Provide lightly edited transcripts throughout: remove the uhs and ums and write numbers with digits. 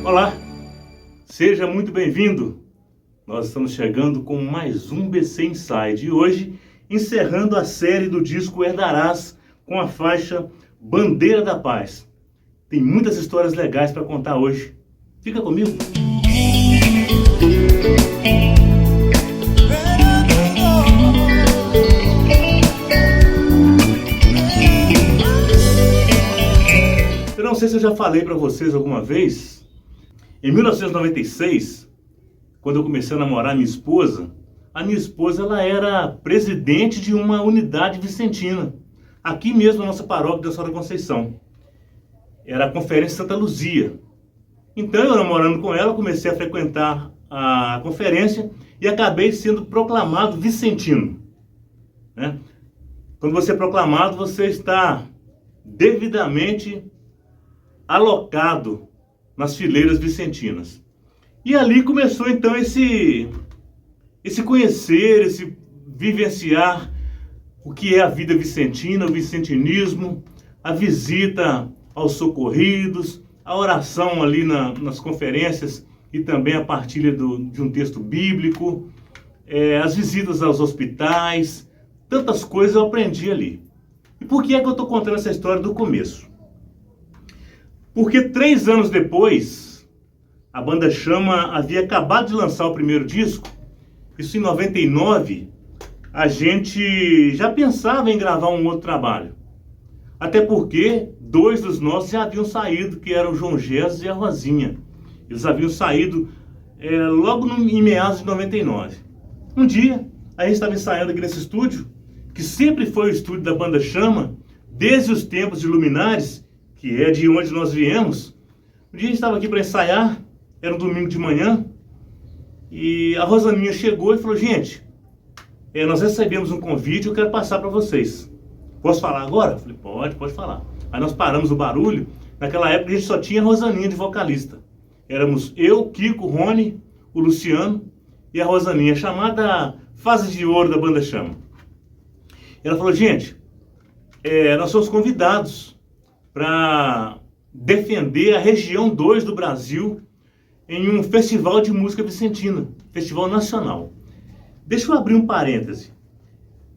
Olá, seja muito bem-vindo. Nós estamos chegando com mais um BC Inside e hoje encerrando a série do disco Herdarás com a faixa Bandeira da Paz. Tem muitas histórias legais para contar hoje. Fica comigo. Eu não sei se eu já falei para vocês alguma vez. Em 1996, quando eu comecei a namorar a minha esposa ela era presidente de uma unidade vicentina, aqui mesmo na nossa paróquia da Senhora Conceição. Era a Conferência Santa Luzia. Então eu, namorando com ela, comecei a frequentar a conferência e acabei sendo proclamado vicentino, né? Quando você é proclamado, você está devidamente alocado nas fileiras vicentinas. E ali começou então esse conhecer, esse vivenciar o que é a vida vicentina, o vicentinismo, a visita aos socorridos, a oração ali nas conferências e também a partilha de um texto bíblico, as visitas aos hospitais, tantas coisas eu aprendi ali. E por que é que eu estou contando essa história do começo? Porque 3 anos depois, a Banda Chama havia acabado de lançar o primeiro disco. Isso em 99, a gente já pensava em gravar um outro trabalho. Até porque 2 dos nossos já haviam saído, que eram o João Jesus e a Rosinha. Eles haviam saído logo em meados de 99. Um dia, a gente estava ensaiando aqui nesse estúdio, que sempre foi o estúdio da Banda Chama, desde os tempos de Luminares, que é de onde nós viemos. Um dia a gente estava aqui para ensaiar, era um domingo de manhã, e a Rosaninha chegou e falou: gente, nós recebemos um convite, eu quero passar para vocês. Posso falar agora? Eu falei: pode falar. Aí nós paramos o barulho. Naquela época a gente só tinha a Rosaninha de vocalista. Éramos eu, Kiko, Rony, o Luciano e a Rosaninha, chamada Fase de Ouro da Banda Chama. Ela falou: gente, nós somos convidados para defender a região 2 do Brasil em um festival de música vicentina, festival nacional. Deixa eu abrir um parêntese.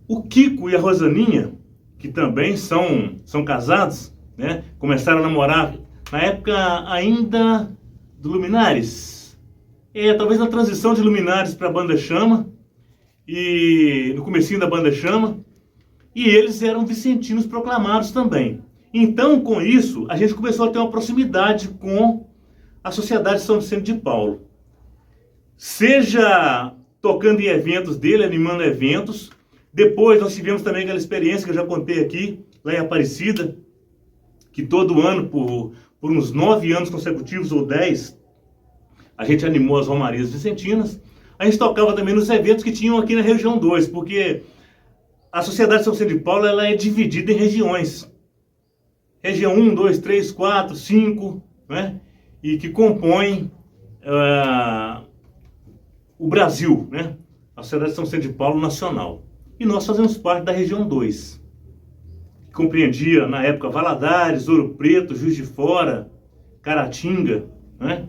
O Kiko e a Rosaninha, que também são casados, né? Começaram a namorar na época ainda do Luminares. Talvez na transição de Luminares para a Banda Chama, e no comecinho da Banda Chama, e eles eram vicentinos proclamados também. Então, com isso, a gente começou a ter uma proximidade com a Sociedade São Vicente de Paulo. Seja tocando em eventos dele, animando eventos. Depois nós tivemos também aquela experiência que eu já contei aqui, lá em Aparecida, que todo ano, por uns 9 anos consecutivos ou 10, a gente animou as Romarias Vicentinas. A gente tocava também nos eventos que tinham aqui na região 2, porque a Sociedade São Vicente de Paulo ela é dividida em regiões. Região 1, 2, 3, 4, 5, né? E que compõem o Brasil, né? A Sociedade São Vicente de Paulo Nacional. E nós fazemos parte da região 2, que compreendia, na época, Valadares, Ouro Preto, Juiz de Fora, Caratinga, né?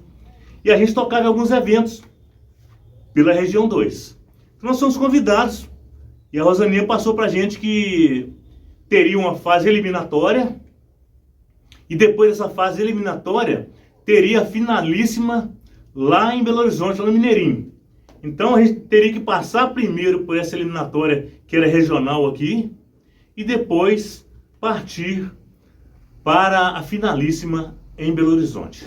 E a gente tocava em alguns eventos pela região 2. Então nós fomos convidados, e a Rosaninha passou pra gente que teria uma fase eliminatória, e depois dessa fase eliminatória, teria a finalíssima lá em Belo Horizonte, lá no Mineirinho. Então a gente teria que passar primeiro por essa eliminatória, que era regional aqui, e depois partir para a finalíssima em Belo Horizonte.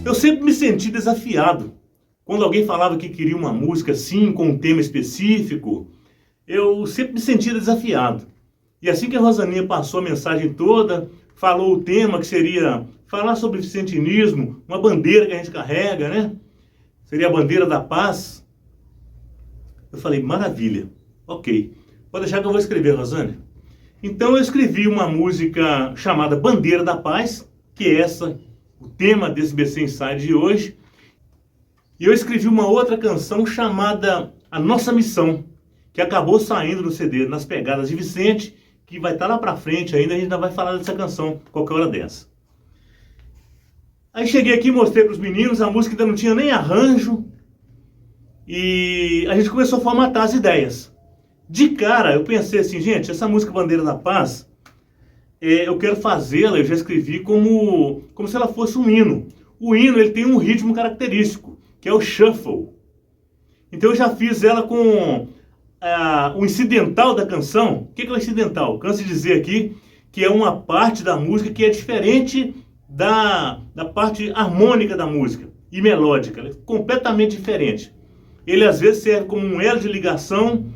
Eu sempre me senti desafiado. Quando alguém falava que queria uma música assim, com um tema específico, eu sempre me sentia desafiado. E assim que a Rosaninha passou a mensagem toda, falou o tema que seria falar sobre vicentinismo, uma bandeira que a gente carrega, né? Seria a bandeira da paz. Eu falei: maravilha, ok. Pode deixar que eu vou escrever, Rosânia. Então eu escrevi uma música chamada Bandeira da Paz, que é essa o tema desse BC Inside de hoje. E eu escrevi uma outra canção chamada A Nossa Missão, que acabou saindo no CD Nas Pegadas de Vicente, que vai estar lá pra frente ainda, a gente ainda vai falar dessa canção qualquer hora dessa. Aí cheguei aqui e mostrei para os meninos, a música ainda não tinha nem arranjo, e a gente começou a formatar as ideias. De cara, eu pensei assim, gente, essa música Bandeira da Paz, eu quero fazê-la, eu já escrevi como se ela fosse um hino. O hino, ele tem um ritmo característico, que é o shuffle. Então eu já fiz ela com o incidental da canção. O que é o incidental? Canso de dizer aqui que é uma parte da música que é diferente da parte harmônica da música e melódica. Ela é completamente diferente. Ele às vezes serve como um elo de ligação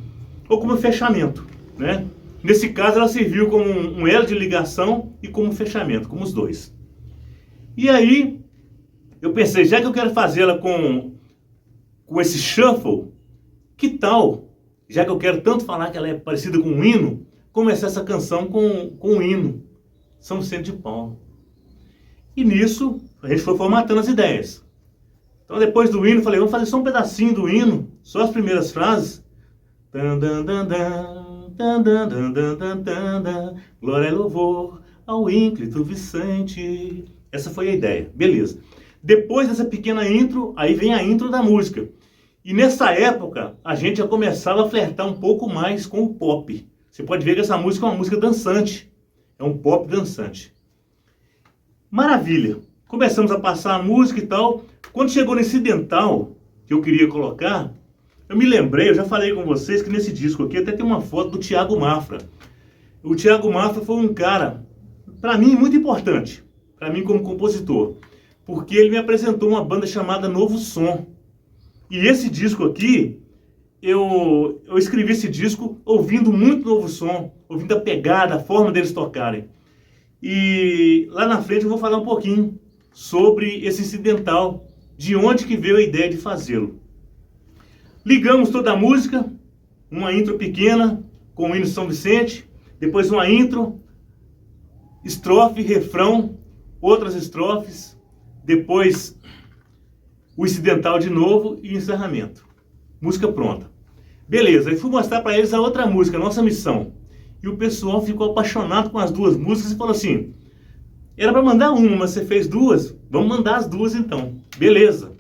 ou como fechamento, né? Nesse caso ela serviu como um elo de ligação e como fechamento, como os dois. E aí eu pensei, já que eu quero fazê-la com esse shuffle, que tal, já que eu quero tanto falar que ela é parecida com um hino, começar essa canção com um hino, São Vicente de Paulo. E nisso a gente foi formatando as ideias. Então depois do hino, falei, vamos fazer só um pedacinho do hino, só as primeiras frases. Glória e louvor ao ínclito Vicente. Essa foi a ideia, beleza. Depois dessa pequena intro, aí vem a intro da música. E nessa época, a gente já começava a flertar um pouco mais com o pop. Você pode ver que essa música é uma música dançante. É um pop dançante. Maravilha. Começamos a passar a música e tal. Quando chegou no incidental, que eu queria colocar, eu me lembrei, eu já falei com vocês que nesse disco aqui até tem uma foto do Thiago Mafra. O Thiago Mafra foi um cara, para mim, muito importante. Para mim como compositor. Porque ele me apresentou uma banda chamada Novo Som. E esse disco aqui, eu escrevi esse disco ouvindo muito Novo Som, ouvindo a pegada, a forma deles tocarem. E lá na frente eu vou falar um pouquinho sobre esse incidental, de onde que veio a ideia de fazê-lo. Ligamos toda a música, uma intro pequena com o hino São Vicente, depois uma intro, estrofe, refrão, outras estrofes, depois o incidental de novo e encerramento. Música pronta. Beleza, aí fui mostrar para eles a outra música, Nossa Missão. E o pessoal ficou apaixonado com as duas músicas e falou assim, era para mandar uma, mas você fez duas, vamos mandar as duas então. Beleza.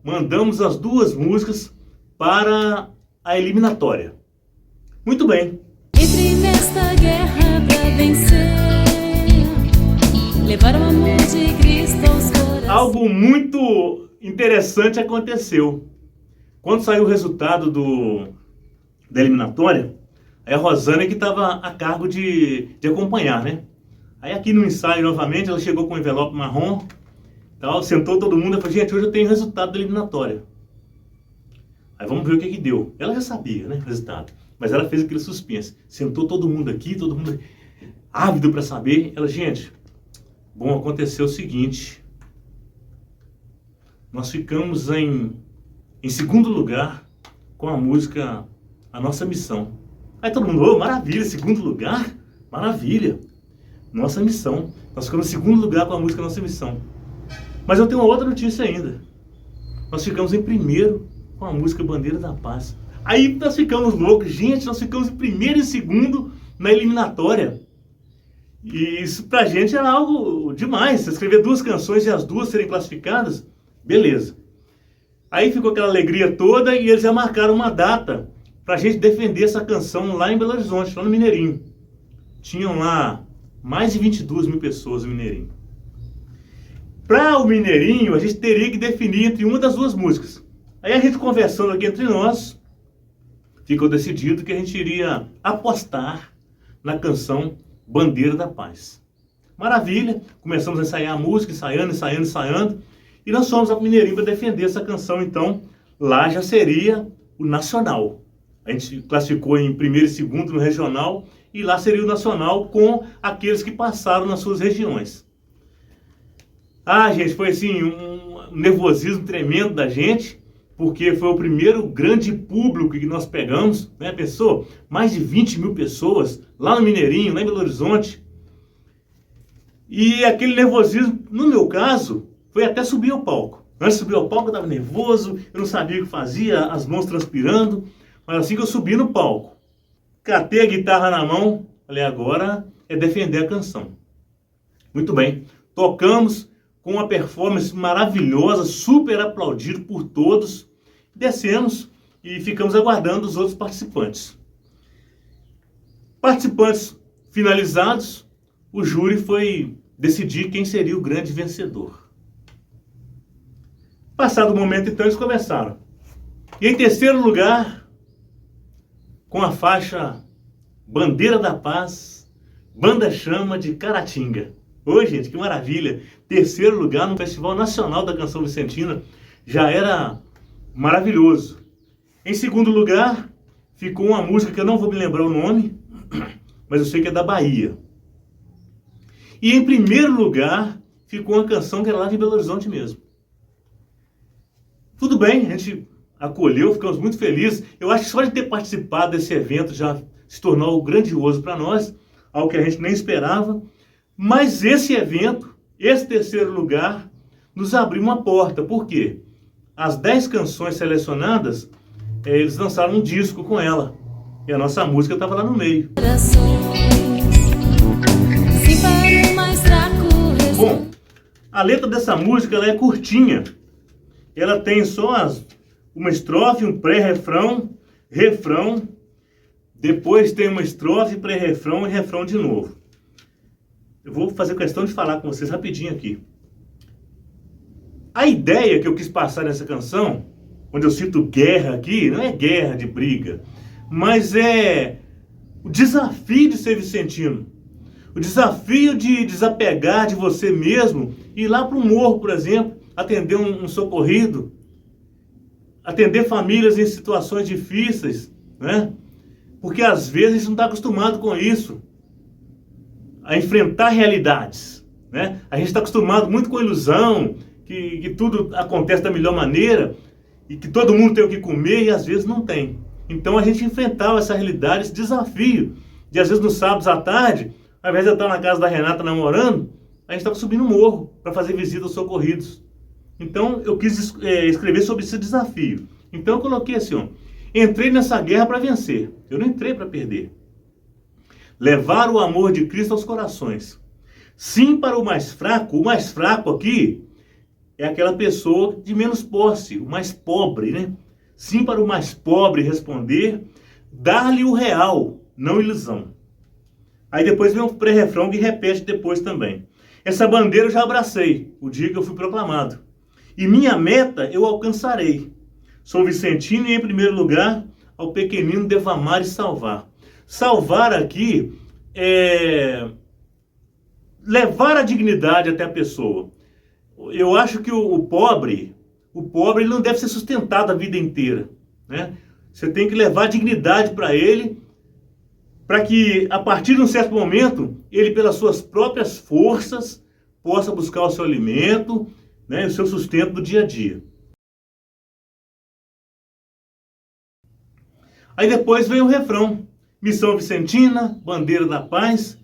Mandamos as duas músicas para a eliminatória. Muito bem. Entre nesta guerra pra vencer, levar o amor de Cristo aos corações. Algo muito interessante aconteceu. Quando saiu o resultado da eliminatória, aí a Rosânia que estava a cargo de acompanhar, né? Aí aqui no ensaio novamente, ela chegou com um envelope marrom, tal, sentou todo mundo e falou, gente, hoje eu tenho o resultado da eliminatória. Aí vamos ver o que deu. Ela já sabia, né, o resultado. Mas ela fez aquele suspense. Sentou todo mundo aqui, todo mundo ávido para saber. Ela, gente, bom, aconteceu o seguinte. Nós ficamos em segundo lugar com a música A Nossa Missão. Aí todo mundo, oh, maravilha, segundo lugar? Maravilha. Nossa Missão. Nós ficamos em segundo lugar com a música Nossa Missão. Mas eu tenho uma outra notícia ainda. Nós ficamos em primeiro com a música Bandeira da Paz. Aí nós ficamos loucos. Gente, nós ficamos em primeiro e segundo na eliminatória. E isso pra gente era algo demais. Você escrever duas canções e as duas serem classificadas, beleza. Aí ficou aquela alegria toda e eles já marcaram uma data pra gente defender essa canção lá em Belo Horizonte, lá no Mineirinho. Tinham lá mais de 22 mil pessoas no Mineirinho. Para o Mineirinho, a gente teria que definir entre uma das duas músicas. Aí a gente conversando aqui entre nós, ficou decidido que a gente iria apostar na canção Bandeira da Paz. Maravilha, começamos a ensaiar a música, ensaiando, e nós fomos ao Mineirinho para defender essa canção, então lá já seria o nacional. A gente classificou em primeiro e segundo no regional, e lá seria o nacional com aqueles que passaram nas suas regiões. Ah, gente, foi assim, um nervosismo tremendo da gente, porque foi o primeiro grande público que nós pegamos, né? Pensou? Mais de 20 mil pessoas lá no Mineirinho, lá em Belo Horizonte. E aquele nervosismo, no meu caso, foi até subir ao palco. Antes de subir ao palco eu estava nervoso, eu não sabia o que fazia, as mãos transpirando. Mas assim que eu subi no palco, catei a guitarra na mão, falei, agora é defender a canção. Muito bem, tocamos com uma performance maravilhosa, super aplaudido por todos. Descemos e ficamos aguardando os outros participantes. Participantes finalizados, o júri foi decidir quem seria o grande vencedor. Passado o momento, então, eles começaram. E em terceiro lugar, com a faixa Bandeira da Paz, Banda Chama de Caratinga. Ô, gente, que maravilha! Terceiro lugar no Festival Nacional da Canção Vicentina. Já era maravilhoso. Em segundo lugar, ficou uma música que eu não vou me lembrar o nome, mas eu sei que é da Bahia. E em primeiro lugar, ficou uma canção que era lá de Belo Horizonte mesmo. Tudo bem, a gente acolheu, ficamos muito felizes. Eu acho que só de ter participado desse evento já se tornou grandioso para nós, algo que a gente nem esperava. Mas esse evento, esse terceiro lugar, nos abriu uma porta. Por quê? As 10 canções selecionadas, eles lançaram um disco com ela. E a nossa música estava lá no meio. Bom, a letra dessa música ela é curtinha. Ela tem só uma estrofe, um pré-refrão, refrão. Depois tem uma estrofe, pré-refrão e refrão de novo. Eu vou fazer questão de falar com vocês rapidinho aqui. A ideia que eu quis passar nessa canção, onde eu cito guerra aqui, não é guerra de briga, mas é o desafio de ser vicentino. O desafio de desapegar de você mesmo e ir lá para o morro, por exemplo, atender um socorrido, atender famílias em situações difíceis, né? Porque às vezes a gente não está acostumado com isso, a enfrentar realidades, né? A gente está acostumado muito com a ilusão, que tudo acontece da melhor maneira e que todo mundo tem o que comer e às vezes não tem. Então a gente enfrentava essa realidade, esse desafio de às vezes nos sábados à tarde, ao invés de eu estar na casa da Renata namorando, a gente estava subindo o morro para fazer visita aos socorridos. Então eu quis escrever sobre esse desafio. Então eu coloquei assim, ó, entrei nessa guerra para vencer, eu não entrei para perder. Levar o amor de Cristo aos corações. Sim para o mais fraco aqui é aquela pessoa de menos posse, o mais pobre, né? Sim para o mais pobre responder, dar-lhe o real, não ilusão. Aí depois vem um pré-refrão que repete depois também. Essa bandeira eu já abracei, o dia que eu fui proclamado. E minha meta eu alcançarei. Sou vicentino e em primeiro lugar, ao pequenino devo amar e salvar. Salvar aqui é levar a dignidade até a pessoa. Eu acho que o pobre ele não deve ser sustentado a vida inteira, né? Você tem que levar a dignidade para ele, para que a partir de um certo momento, ele pelas suas próprias forças, possa buscar o seu alimento, né, o seu sustento do dia a dia. Aí depois vem o refrão. Missão Vicentina, bandeira da paz,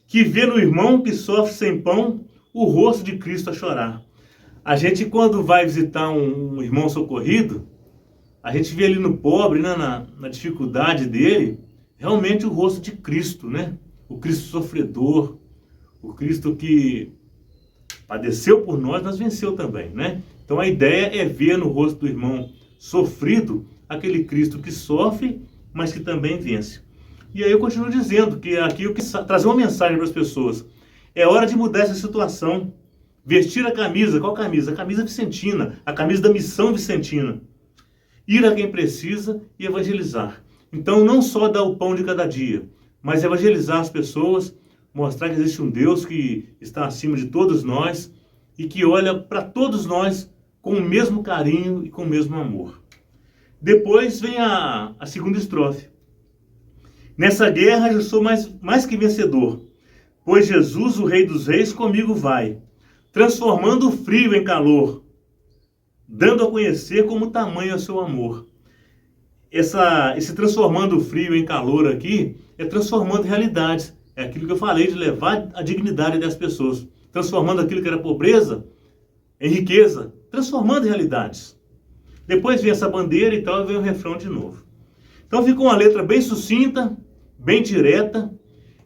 que vê no irmão que sofre sem pão, o rosto de Cristo a chorar. A gente, quando vai visitar um irmão socorrido, a gente vê ali no pobre, né, na dificuldade dele, realmente o rosto de Cristo, né? O Cristo sofredor, o Cristo que padeceu por nós, mas venceu também, né? Então a ideia é ver no rosto do irmão sofrido aquele Cristo que sofre, mas que também vence. E aí eu continuo dizendo que aqui eu quis trazer uma mensagem para as pessoas. É hora de mudar essa situação. Vestir a camisa. Qual camisa? A camisa vicentina. A camisa da missão vicentina. Ir a quem precisa e evangelizar. Então não só dar o pão de cada dia, mas evangelizar as pessoas, mostrar que existe um Deus que está acima de todos nós e que olha para todos nós com o mesmo carinho e com o mesmo amor. Depois vem a segunda estrofe. Nessa guerra eu sou mais que vencedor, pois Jesus, o Rei dos Reis, comigo vai, transformando o frio em calor, dando a conhecer como tamanho é o seu amor. Esse transformando o frio em calor aqui é transformando realidades. É aquilo que eu falei de levar a dignidade das pessoas. Transformando aquilo que era pobreza em riqueza, transformando realidades. Depois vem essa bandeira e tal, e vem o refrão de novo. Então ficou uma letra bem sucinta, bem direta,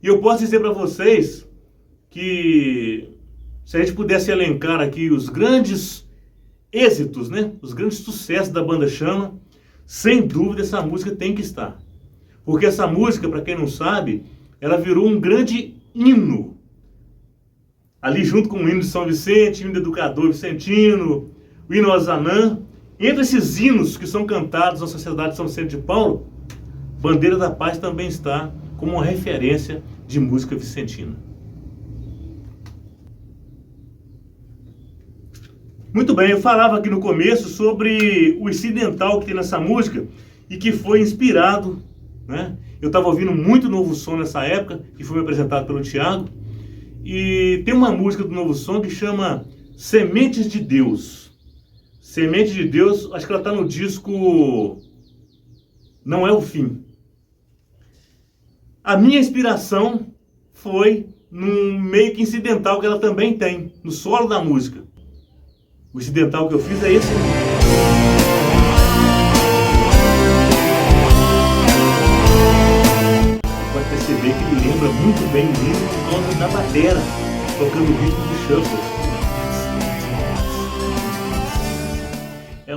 e eu posso dizer para vocês que se a gente pudesse elencar aqui os grandes êxitos, né? Os grandes sucessos da Banda Chama, sem dúvida essa música tem que estar. Porque essa música, para quem não sabe, ela virou um grande hino. Ali junto com o hino de São Vicente, o hino do Educador Vicentino, o hino Ozanam. Entre esses hinos que são cantados na Sociedade de São Vicente de Paulo, Bandeira da Paz também está como uma referência de música vicentina. Muito bem, eu falava aqui no começo sobre o incidental que tem nessa música e que foi inspirado, né? Eu estava ouvindo muito Novo Som nessa época, que foi me apresentado pelo Thiago, e tem uma música do Novo Som que chama Sementes de Deus. Semente de Deus, acho que ela está no disco Não É o Fim. A minha inspiração foi num meio que incidental que ela também tem, no solo da música. O incidental que eu fiz é esse. Pode perceber que ele lembra muito bem o ritmo por causa da batera, tocando o ritmo do shuffle.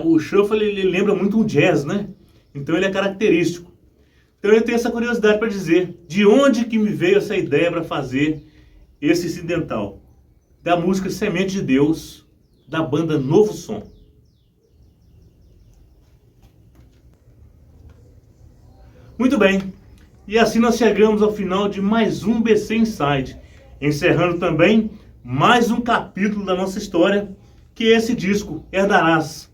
O shuffle ele lembra muito um jazz, né? Então ele é característico. Então eu tenho essa curiosidade para dizer de onde que me veio essa ideia para fazer esse incidental da música Semente de Deus, da banda Novo Som. Muito bem, e assim nós chegamos ao final de mais um BC Inside, encerrando também mais um capítulo da nossa história, que é esse disco, Herdarás.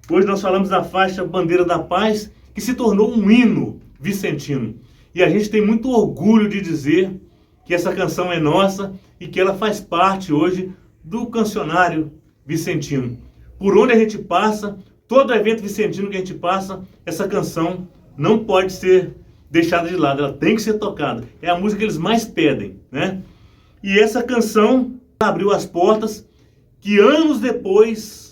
Hoje nós falamos da faixa Bandeira da Paz, que se tornou um hino vicentino. E a gente tem muito orgulho de dizer que essa canção é nossa e que ela faz parte hoje do cancionário vicentino. Por onde a gente passa, todo evento vicentino que a gente passa, essa canção não pode ser deixada de lado, ela tem que ser tocada. É a música que eles mais pedem, né? E essa canção abriu as portas que anos depois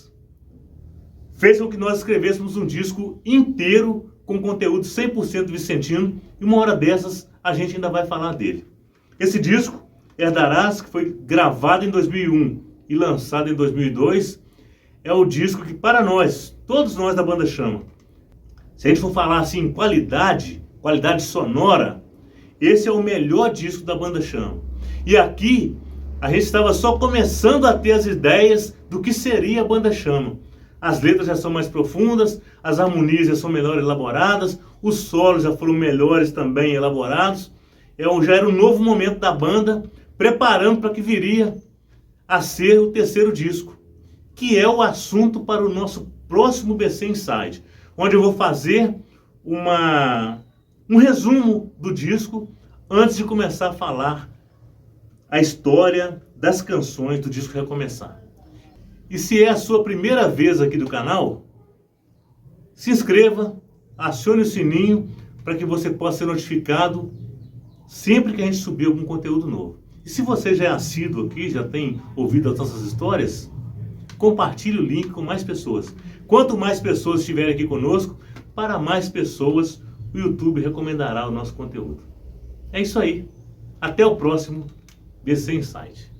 fez com que nós escrevêssemos um disco inteiro com conteúdo 100% vicentino, e uma hora dessas a gente ainda vai falar dele. Esse disco, Herdarás, que foi gravado em 2001 e lançado em 2002, é o disco que para nós, todos nós da Banda Chama, se a gente for falar assim, qualidade sonora, esse é o melhor disco da Banda Chama. E aqui a gente estava só começando a ter as ideias do que seria a Banda Chama. As letras já são mais profundas, as harmonias já são melhor elaboradas, os solos já foram melhores também elaborados. Já era um novo momento da banda, preparando para que viria a ser o terceiro disco, que é o assunto para o nosso próximo BC Inside, onde eu vou fazer um resumo do disco antes de começar a falar a história das canções do disco Recomeçar. E se é a sua primeira vez aqui do canal, se inscreva, acione o sininho para que você possa ser notificado sempre que a gente subir algum conteúdo novo. E se você já é assíduo aqui, já tem ouvido as nossas histórias, compartilhe o link com mais pessoas. Quanto mais pessoas estiverem aqui conosco, para mais pessoas o YouTube recomendará o nosso conteúdo. É isso aí. Até o próximo BC Inside.